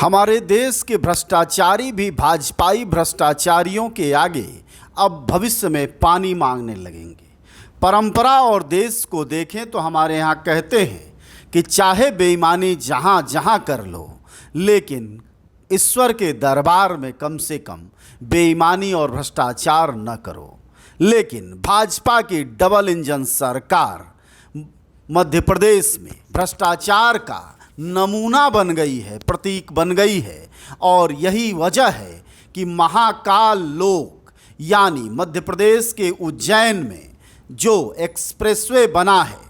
हमारे देश के भ्रष्टाचारी भी भाजपाई भ्रष्टाचारियों के आगे अब भविष्य में पानी मांगने लगेंगे। परंपरा और देश को देखें तो हमारे यहाँ कहते हैं कि चाहे बेईमानी जहाँ जहाँ कर लो, लेकिन ईश्वर के दरबार में कम से कम बेईमानी और भ्रष्टाचार न करो। लेकिन भाजपा की डबल इंजन सरकार मध्य प्रदेश में भ्रष्टाचार का नमूना बन गई है, प्रतीक बन गई है। और यही वजह है कि महाकाल लोक यानी मध्य प्रदेश के उज्जैन में जो एक्सप्रेसवे बना है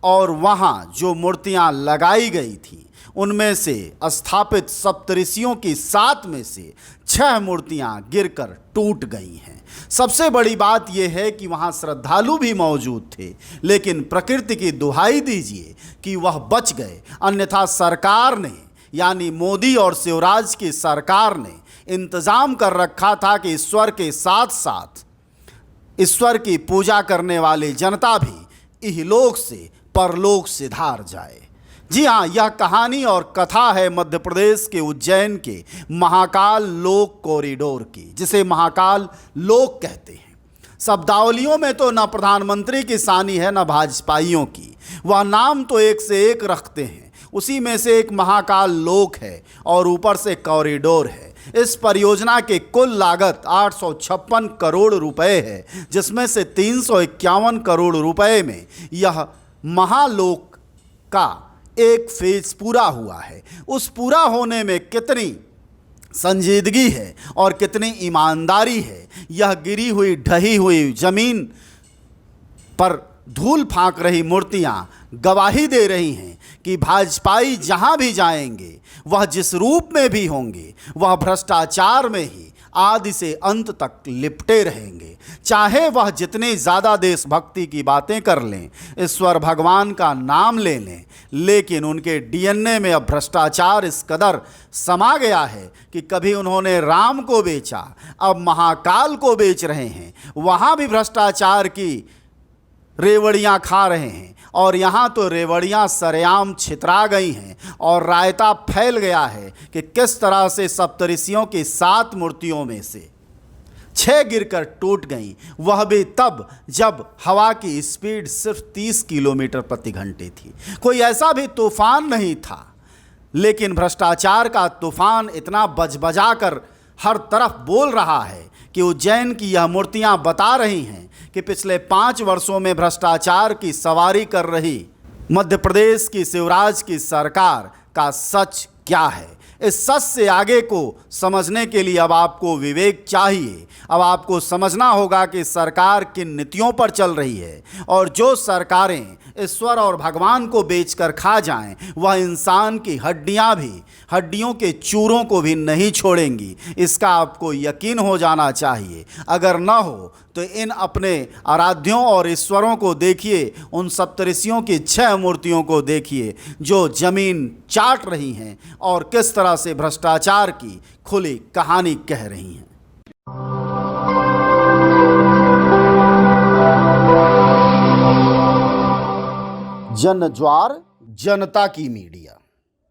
और वहाँ जो मूर्तियाँ लगाई गई थी, उनमें से स्थापित सप्तऋषियों की 7 में से 6 मूर्तियाँ गिरकर टूट गई हैं। सबसे बड़ी बात यह है कि वहाँ श्रद्धालु भी मौजूद थे, लेकिन प्रकृति की दुहाई दीजिए कि वह बच गए। अन्यथा सरकार ने यानी मोदी और शिवराज की सरकार ने इंतज़ाम कर रखा था कि ईश्वर के साथ साथ ईश्वर की पूजा करने वाली जनता भी इहलोक से परलोक सिधार जाए। जी हाँ, यह कहानी और कथा है मध्य प्रदेश के उज्जैन के महाकाल लोक कॉरिडोर की, जिसे महाकाल लोक कहते हैं। शब्दावलियों में तो न प्रधानमंत्री की सानी है न भाजपाइयों की, वह नाम तो एक से एक रखते हैं। उसी में से एक महाकाल लोक है और ऊपर से कॉरिडोर है। इस परियोजना की कुल लागत 856 करोड़ रुपए है, जिसमें से 351 करोड़ रुपए में यह महालोक का एक फेज पूरा हुआ है। उस पूरा होने में कितनी संजीदगी है और कितनी ईमानदारी है, यह गिरी हुई ढही हुई जमीन पर धूल फांक रही मूर्तियां गवाही दे रही हैं कि भाजपाई जहां भी जाएंगे, वह जिस रूप में भी होंगे, वह भ्रष्टाचार में ही आदि से अंत तक लिपटे रहेंगे। चाहे वह जितनी ज़्यादा देशभक्ति की बातें कर लें, ईश्वर भगवान का नाम ले लें, लेकिन उनके डीएनए में अब भ्रष्टाचार इस कदर समा गया है कि कभी उन्होंने राम को बेचा, अब महाकाल को बेच रहे हैं। वहाँ भी भ्रष्टाचार की रेवड़ियाँ खा रहे हैं और यहाँ तो रेवड़ियाँ सरेआम छितरा गई हैं और रायता फैल गया है कि किस तरह से सप्तऋषियों की 7 मूर्तियों में से 6 गिरकर टूट गईं, वह भी तब जब हवा की स्पीड सिर्फ 30 किलोमीटर प्रति घंटे थी। कोई ऐसा भी तूफान नहीं था, लेकिन भ्रष्टाचार का तूफान इतना बजबजा कर हर तरफ बोल रहा है कि उज्जैन की यह मूर्तियां बता रही हैं कि पिछले 5 वर्षों में भ्रष्टाचार की सवारी कर रही मध्य प्रदेश की शिवराज की सरकार का सच क्या है। इस सच से आगे को समझने के लिए अब आपको विवेक चाहिए। अब आपको समझना होगा कि सरकार किन नीतियों पर चल रही है, और जो सरकारें ईश्वर और भगवान को बेचकर खा जाएं, वह इंसान की हड्डियों के चूरों को भी नहीं छोड़ेंगी। इसका आपको यकीन हो जाना चाहिए। अगर न हो तो इन अपने आराध्यों और ईश्वरों को देखिए, उन सप्तऋषियों की 6 मूर्तियों को देखिए जो जमीन चाट रही हैं और किस तरह से भ्रष्टाचार की खुली कहानी कह रही हैं। जन ज्वार जनता की मीडिया।